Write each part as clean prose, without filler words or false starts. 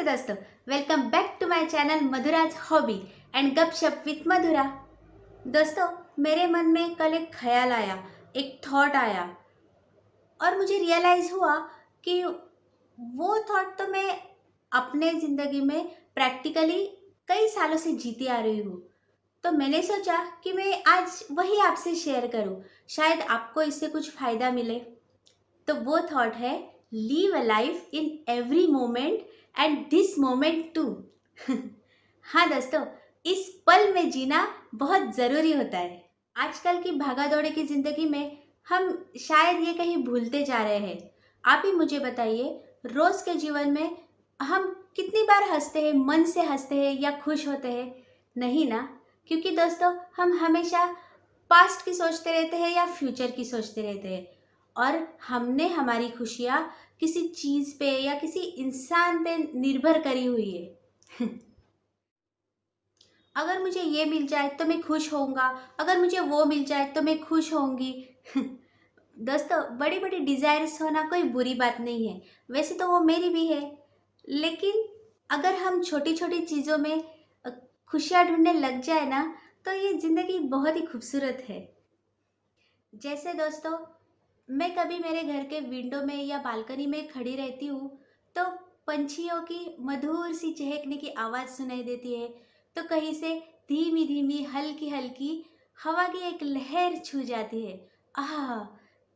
दोस्तों, welcome back to my channel Madhura's hobby and gupshup with Madhura. दोस्तों, मेरे मन में कल एक ख्याल आया, एक थॉट आया और मुझे रियलाइज हुआ कि वो थॉट तो मैं अपने ज़िंदगी में प्रैक्टिकली कई सालों से जीती आ रही हूँ। तो मैंने सोचा कि मैं आज वही आपसे शेयर करूँ, शायद आपको इससे कुछ फ़ायदा मिले। तो वो थॉट है, live a life in every moment and this moment too. हाँ दोस्तों, इस पल में जीना बहुत ज़रूरी होता है। आजकल की भागा दौड़ी की ज़िंदगी में हम शायद ये कहीं भूलते जा रहे हैं। आप ही मुझे बताइए, रोज़ के जीवन में हम कितनी बार हंसते हैं, मन से हंसते हैं या खुश होते हैं? नहीं ना, क्योंकि दोस्तों हम हमेशा पास्ट की सोचते रहते हैं या फ्यूचर की सोचते रहते हैं और हमने हमारी खुशियाँ किसी चीज़ पे या किसी इंसान पे निर्भर करी हुई है। अगर मुझे ये मिल जाए तो मैं खुश होऊंगा, अगर मुझे वो मिल जाए तो मैं खुश होऊंगी। दोस्तों, बड़ी बड़ी डिज़ायर्स होना कोई बुरी बात नहीं है, वैसे तो वो मेरी भी है। लेकिन अगर हम छोटी छोटी चीज़ों में अ, खुशियाँ ढूंढने लग जाए ना, तो ये ज़िंदगी बहुत ही खूबसूरत है। जैसे दोस्तों, मैं कभी मेरे घर के विंडो में या बालकनी में खड़ी रहती हूँ तो पंछियों की मधुर सी चहकने की आवाज़ सुनाई देती है, तो कहीं से धीमी धीमी हल्की हल्की हवा की एक लहर छू जाती है। आह,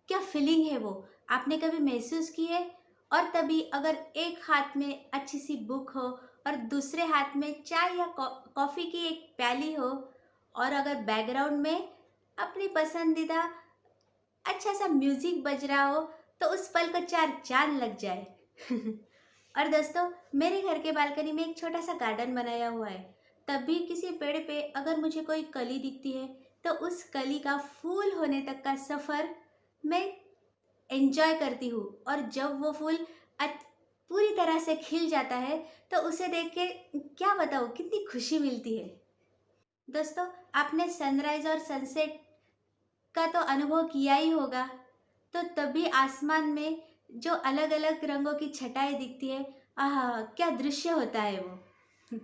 क्या फीलिंग है वो, आपने कभी महसूस की है? और तभी अगर एक हाथ में अच्छी सी बुक हो और दूसरे हाथ में चाय या कॉफ़ी की एक प्याली हो, और अगर बैकग्राउंड में अपनी पसंदीदा अच्छा सा म्यूजिक बज रहा हो, तो उस पल को चार चांद लग जाए। और दोस्तों, मेरे घर के बालकनी में एक छोटा सा गार्डन बनाया हुआ है। तब भी किसी पेड़ पे अगर मुझे कोई कली दिखती है, तो उस कली का फूल होने तक का सफर मैं एंजॉय करती हूँ। और जब वो फूल पूरी तरह से खिल जाता है, तो उसे देख के क्या बताऊँ, कितनी खुशी मिलती है। दोस्तों, आपने सनराइज और सनसेट का तो अनुभव किया ही होगा। तो तभी आसमान में जो अलग अलग रंगों की छटाएं दिखती है, आह, क्या दृश्य होता है वो।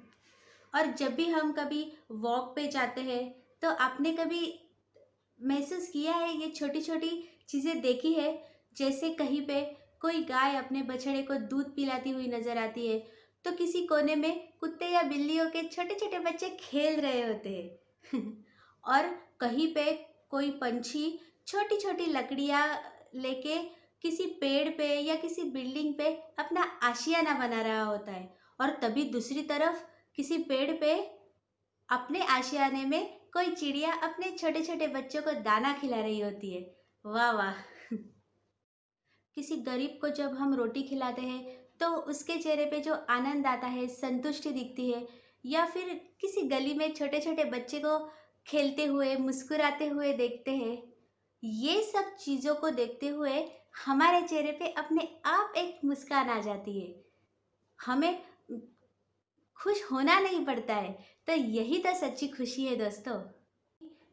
और जब भी हम कभी वॉक पे जाते हैं, तो आपने कभी महसूस किया है, ये छोटी छोटी चीज़ें देखी है? जैसे कहीं पे कोई गाय अपने बछड़े को दूध पिलाती हुई नजर आती है, तो किसी कोने में कुत्ते या बिल्लियों के छोटे छोटे बच्चे खेल रहे होते हैं। और कहीं पे कोई पंछी छोटी छोटी लकड़ियाँ लेके किसी पेड़ पे या किसी बिल्डिंग पे अपना आशियाना बना रहा होता है। और तभी दूसरी तरफ किसी पेड़ पे अपने आशियाने में कोई चिड़िया अपने छोटे छोटे बच्चों को दाना खिला रही होती है। वाह वाह। किसी गरीब को जब हम रोटी खिलाते हैं, तो उसके चेहरे पे जो आनंद आता है, संतुष्टि दिखती है। या फिर किसी गली में छोटे छोटे बच्चे को खेलते हुए मुस्कुराते हुए देखते हैं, ये सब चीज़ों को देखते हुए हमारे चेहरे पे अपने आप एक मुस्कान आ जाती है। हमें खुश होना नहीं पड़ता है। तो यही तो सच्ची खुशी है दोस्तों।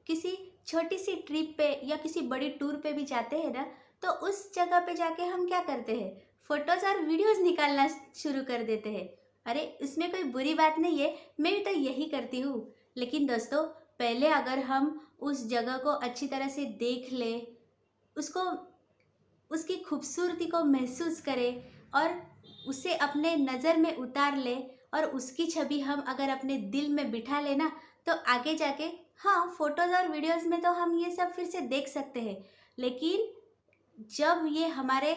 किसी छोटी सी ट्रिप पे या किसी बड़ी टूर पे भी जाते हैं ना, तो उस जगह पे जाके हम क्या करते हैं, फोटोज और वीडियोस निकालना शुरू कर देते हैं। अरे, उसमें कोई बुरी बात नहीं है, मैं भी तो यही करती हूँ। लेकिन दोस्तों, पहले अगर हम उस जगह को अच्छी तरह से देख ले, उसको, उसकी खूबसूरती को महसूस करें और उसे अपने नज़र में उतार ले, और उसकी छवि हम अगर अपने दिल में बिठा लेना, तो आगे जाके, हाँ, फोटोज़ और वीडियोस में तो हम ये सब फिर से देख सकते हैं। लेकिन जब ये हमारे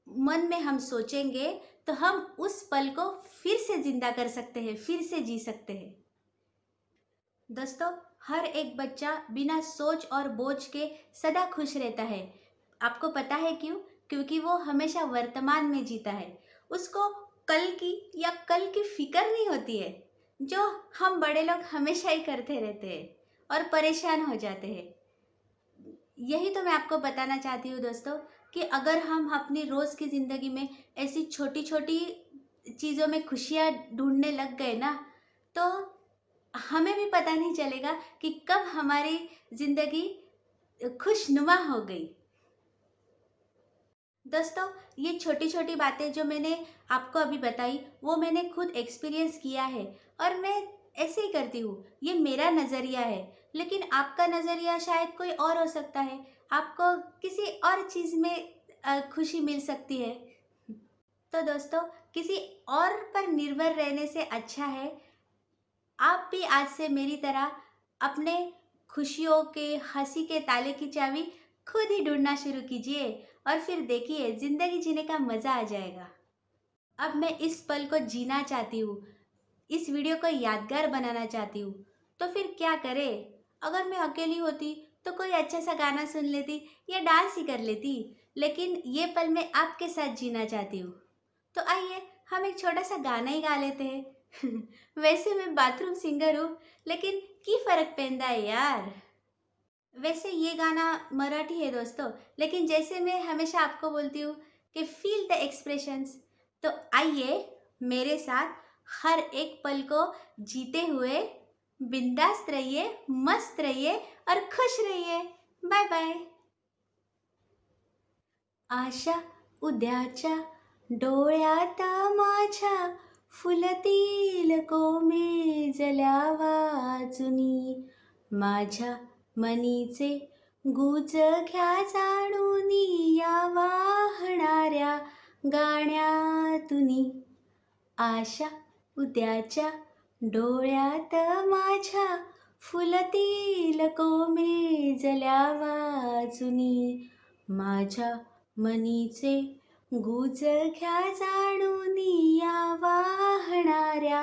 मन में हम सोचेंगे, तो हम उस पल को फिर से जिंदा कर सकते हैं, फिर से जी सकते हैं। दोस्तों, हर एक बच्चा बिना सोच और बोझ के सदा खुश रहता है। आपको पता है क्यों? क्योंकि वो हमेशा वर्तमान में जीता है। उसको कल की या कल की फिक्र नहीं होती है, जो हम बड़े लोग हमेशा ही करते रहते हैं और परेशान हो जाते हैं। यही तो मैं आपको बताना चाहती हूँ दोस्तों, कि अगर हम अपनी रोज़ की ज़िंदगी में ऐसी छोटी छोटी चीज़ों में खुशियाँ ढूंढने लग गए ना, तो हमें भी पता नहीं चलेगा कि कब हमारी ज़िंदगी खुशनुमा हो गई। दोस्तों, ये छोटी छोटी बातें जो मैंने आपको अभी बताई वो मैंने खुद एक्सपीरियंस किया है और मैं ऐसे ही करती हूँ। ये मेरा नज़रिया है, लेकिन आपका नज़रिया शायद कोई और हो सकता है। आपको किसी और चीज़ में खुशी मिल सकती है। तो दोस्तों, किसी और पर निर्भर रहने से अच्छा है आप भी आज से मेरी तरह अपने खुशियों के, हंसी के ताले की चाबी खुद ही ढूंढना शुरू कीजिए और फिर देखिए जिंदगी जीने का मजा आ जाएगा। अब मैं इस पल को जीना चाहती हूँ, इस वीडियो को यादगार बनाना चाहती हूँ। तो फिर क्या करे? अगर मैं अकेली होती तो कोई अच्छा सा गाना सुन लेती या डांस ही कर लेती, लेकिन ये पल मैं आपके साथ जीना चाहती हूँ। तो आइए हम एक छोटा सा गाना ही गा लेते हैं। वैसे मैं बाथरूम सिंगर हूँ, लेकिन की फर्क पैंदा है यार। वैसे ये गाना मराठी है दोस्तों, लेकिन जैसे मैं हमेशा आपको बोलती हूँ कि फील द एक्सप्रेशंस। तो आइए मेरे साथ हर एक पल को जीते हुए बिंदास रहिए, मस्त रहिए और खुश रहिए। Bye bye. आशा उद्याच्या डोळ्यात माझ्या फुलतील कोमेजल्या वाचुनी माझ्या मनीचे गुज घ्या जाणून या वाहणाऱ्या गाण्यातुनी आशा उद्याच्या डोळ्यात माझ्या फुलतील कोमेजल्या वाचुनी माझ्या मनीचे गुज घ्या जाणून या वाहणाऱ्या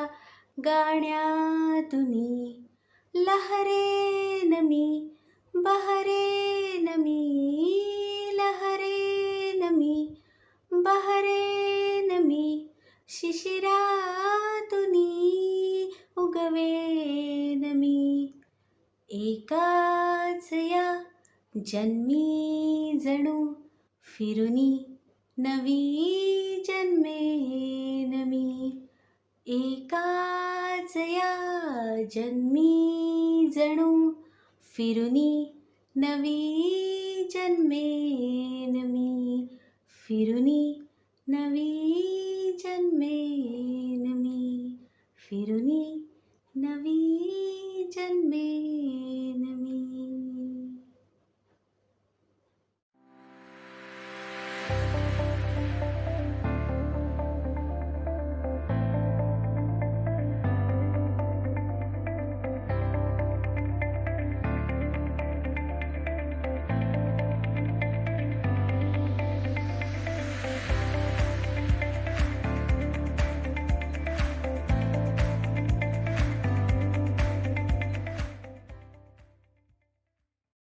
गाण्यातुनी लहरेन मी बहरेन मी लहरेन मी बहरेन मी शिशिरातुनी उगवेन मी एकाच या जन्मी जणू फिरुनी नवी जन्मेन मी एकाच या जन्मी जणू फिरुनी नवी जन्मेन मी फिरुनी नवी जन्मेन मी फिरुनी नवी जन्मेन मी।